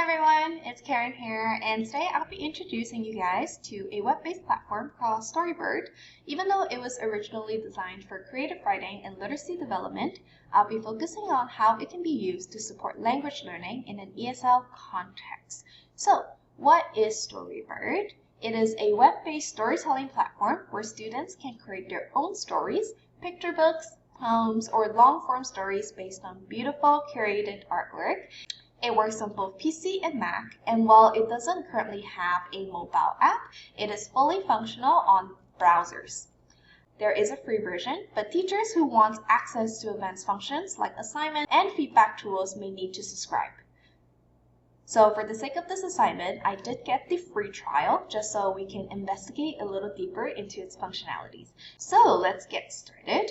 everyone, it's Karen here, and today I'll be introducing you guys to a web-based platform called Storybird. Even though it was originally designed for creative writing and literacy development, I'll be focusing on how it can be used to support language learning in an ESL context. So, what is Storybird? It is a web-based storytelling platform where students can create their own stories, picture books, poems, or long-form stories based on beautiful curated artwork. It works on both PC and Mac, and while it doesn't currently have a mobile app, it is fully functional on browsers. There is a free version, but teachers who want access to advanced functions like assignment and feedback tools may need to subscribe. So for the sake of this assignment, I did get the free trial just so we can investigate a little deeper into its functionalities. So let's get started.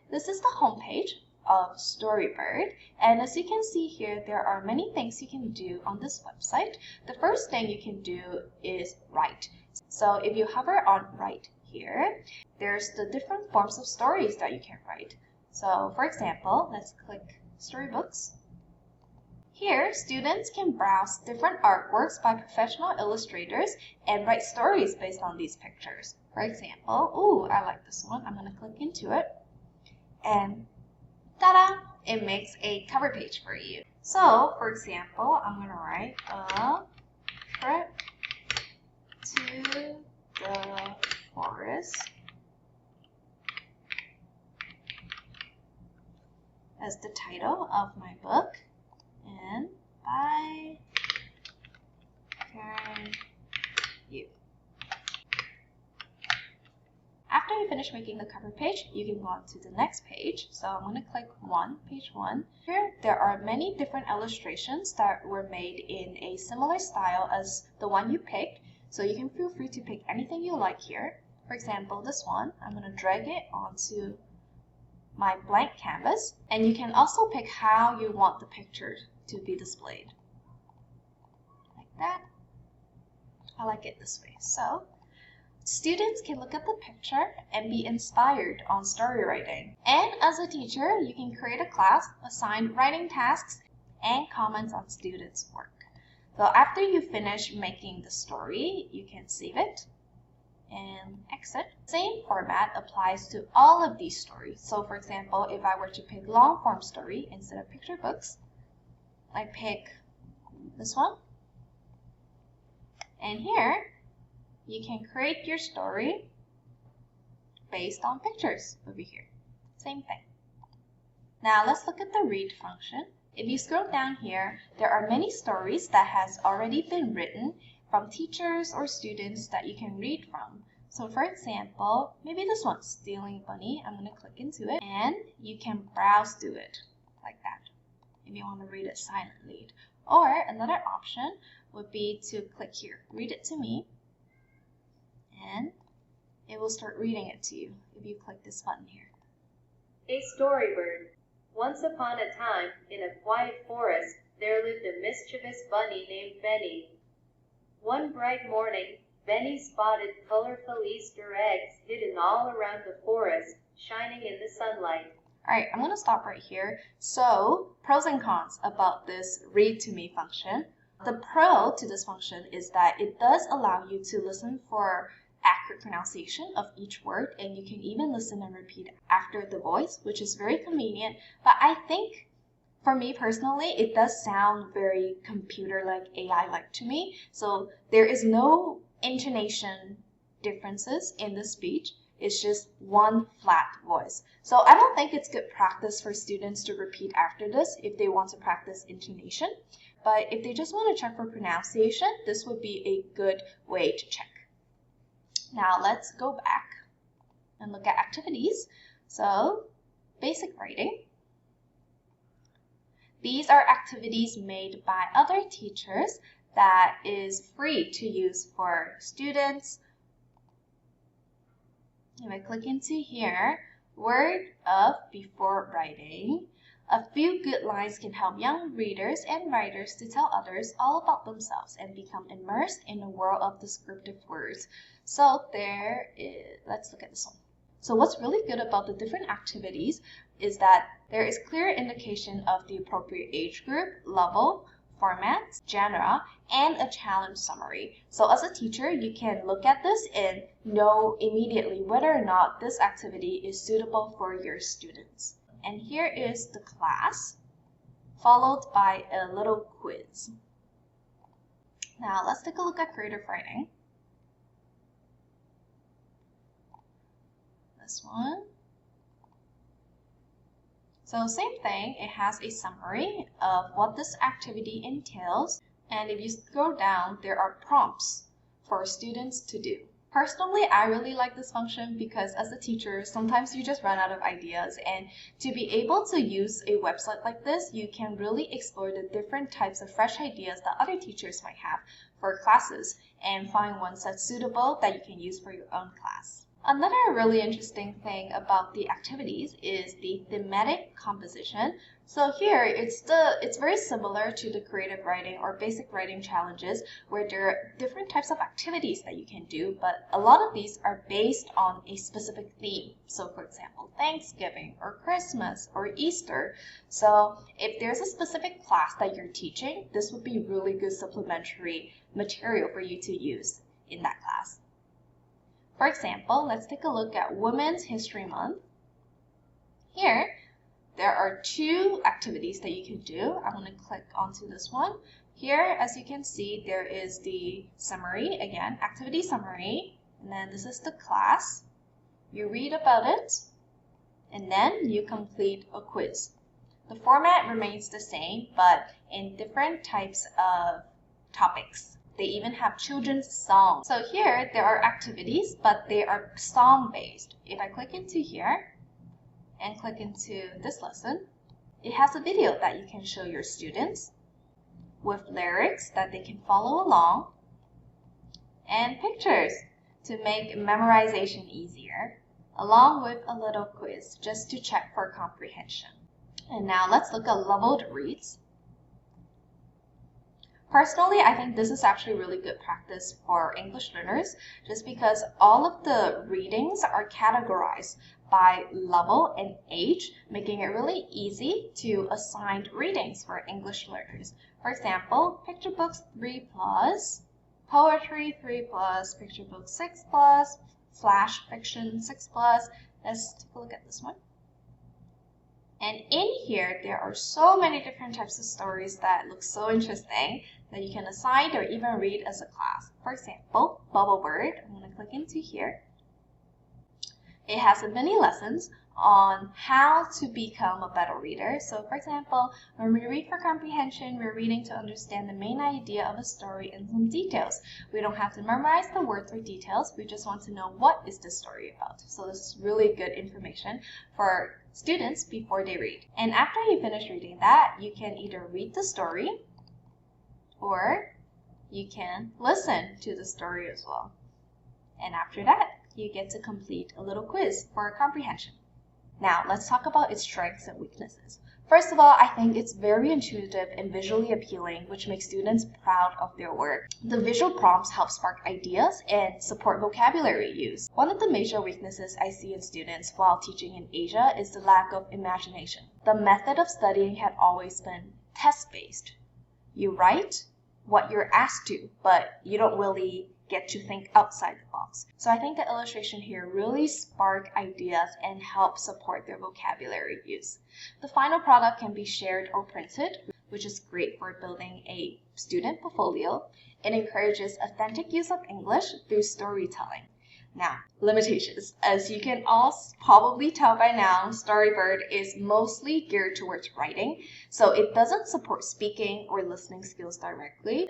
This is the homepage of Storybird, and as you can see here, there are many things you can do on this website. The first thing you can do is write. So if you hover on write here, there's the different forms of stories that you can write. So for example, let's click storybooks. Here, students can browse different artworks by professional illustrators and write stories based on these pictures. For example, I like this one. I'm going to click into it, and ta-da! It makes a cover page for you. So, for example, I'm going to write a trip to the forest as the title of my book, and by Karen you. After you finish making the cover page, you can go on to the next page. So I'm going to click page 1. Here, there are many different illustrations that were made in a similar style as the one you picked. So you can feel free to pick anything you like here. For example, this one, I'm going to drag it onto my blank canvas. And you can also pick how you want the picture to be displayed. Like that. I like it this way. So students can look at the picture and be inspired on story writing. And as a teacher, you can create a class, assign writing tasks, and comment on students' work. So after you finish making the story, you can save it and exit. Same format applies to all of these stories. So for example, if I were to pick long form story instead of picture books, I pick this one. And here, you can create your story based on pictures over here. Same thing. Now let's look at the read function. If you scroll down here, there are many stories that has already been written from teachers or students that you can read from. So for example, maybe this one, Stealing Bunny. I'm going to click into it, and you can browse through it like that if you want to read it silently. Or another option would be to click here, read it to me, and it will start reading it to you if you click this button here. A Storybird. Once upon a time, in a quiet forest, there lived a mischievous bunny named Benny. One bright morning, Benny spotted colorful Easter eggs hidden all around the forest, shining in the sunlight. Alright, I'm going to stop right here. So, pros and cons about this read to me function. The pro to this function is that it does allow you to listen for accurate pronunciation of each word, and you can even listen and repeat after the voice, which is very convenient. But I think for me personally, it does sound very computer-like, AI-like to me. So there is no intonation differences in the speech. It's just one flat voice. So I don't think it's good practice for students to repeat after this if they want to practice intonation. But if they just want to check for pronunciation, this would be a good way to check. Now let's go back and look at activities. So, basic writing. These are activities made by other teachers that is free to use for students. If I click into here, word of before writing. A few good lines can help young readers and writers to tell others all about themselves and become immersed in a world of descriptive words. So let's look at this one. So what's really good about the different activities is that there is clear indication of the appropriate age group, level, formats, genre, and a challenge summary. So as a teacher, you can look at this and know immediately whether or not this activity is suitable for your students. And here is the class, followed by a little quiz. Now let's take a look at creative writing. This one. So same thing, it has a summary of what this activity entails, and if you scroll down, there are prompts for students to do. Personally, I really like this function because as a teacher, sometimes you just run out of ideas, and to be able to use a website like this, you can really explore the different types of fresh ideas that other teachers might have for classes and find ones that's suitable that you can use for your own class. Another really interesting thing about the activities is the thematic composition. So here, it's very similar to the creative writing or basic writing challenges where there are different types of activities that you can do, but a lot of these are based on a specific theme. So for example, Thanksgiving or Christmas or Easter. So if there's a specific class that you're teaching, this would be really good supplementary material for you to use in that class. For example, let's take a look at Women's History Month. Here, there are two activities that you can do. I'm going to click onto this one. Here, as you can see, there is the summary, again, activity summary, and then this is the class. You read about it, and then you complete a quiz. The format remains the same, but in different types of topics. They even have children's songs. So here, there are activities, but they are song-based. If I click into here and click into this lesson, it has a video that you can show your students with lyrics that they can follow along and pictures to make memorization easier, along with a little quiz just to check for comprehension. And now let's look at leveled reads. Personally, I think this is actually really good practice for English learners just because all of the readings are categorized by level and age, making it really easy to assign readings for English learners. For example, picture books 3+, poetry 3+, picture book 6+, flash fiction 6+. Let's take a look at this one. And in here, there are so many different types of stories that look so interesting that you can assign or even read as a class. For example, Bubble Bird, I'm going to click into here. It has many lessons on how to become a better reader. So for example, when we read for comprehension, we're reading to understand the main idea of a story and some details. We don't have to memorize the words or details, we just want to know what is the story about. So this is really good information for students before they read. And after you finish reading that, you can either read the story or you can listen to the story as well. And after that, you get to complete a little quiz for comprehension. Now, let's talk about its strengths and weaknesses. First of all, I think it's very intuitive and visually appealing, which makes students proud of their work. The visual prompts help spark ideas and support vocabulary use. One of the major weaknesses I see in students while teaching in Asia is the lack of imagination. The method of studying had always been test-based. You write what you're asked to, but you don't really get to think outside the box. So I think the illustration here really spark ideas and help support their vocabulary use. The final product can be shared or printed, which is great for building a student portfolio. It encourages authentic use of English through storytelling. Now, limitations. As you can all probably tell by now, Storybird is mostly geared towards writing, so it doesn't support speaking or listening skills directly.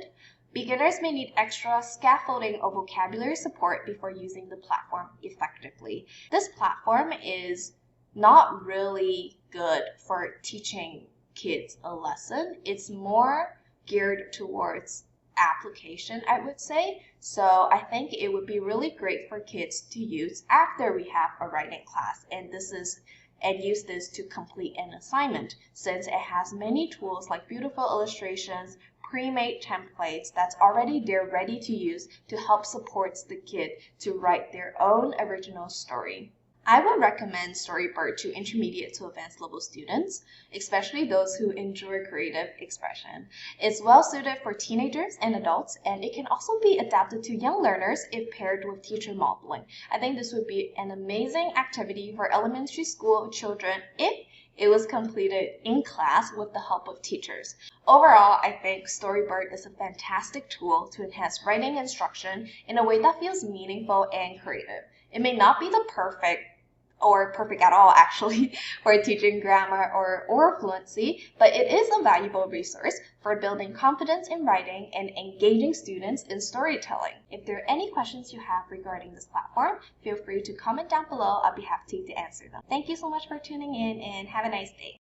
Beginners may need extra scaffolding or vocabulary support before using the platform effectively. This platform is not really good for teaching kids a lesson. It's more geared towards application, I would say. So I think it would be really great for kids to use after we have a writing class, and use this to complete an assignment, since it has many tools like beautiful illustrations, pre-made templates that's already there ready to use to help support the kid to write their own original story. I would recommend Storybird to intermediate to advanced level students, especially those who enjoy creative expression. It's well suited for teenagers and adults, and it can also be adapted to young learners if paired with teacher modeling. I think this would be an amazing activity for elementary school children if it was completed in class with the help of teachers. Overall, I think Storybird is a fantastic tool to enhance writing instruction in a way that feels meaningful and creative. It may not be the perfect at all actually for teaching grammar or oral fluency, but it is a valuable resource for building confidence in writing and engaging students in storytelling. If there are any questions you have regarding this platform, feel free to comment down below. I'll be happy to answer them. Thank you so much for tuning in and have a nice day.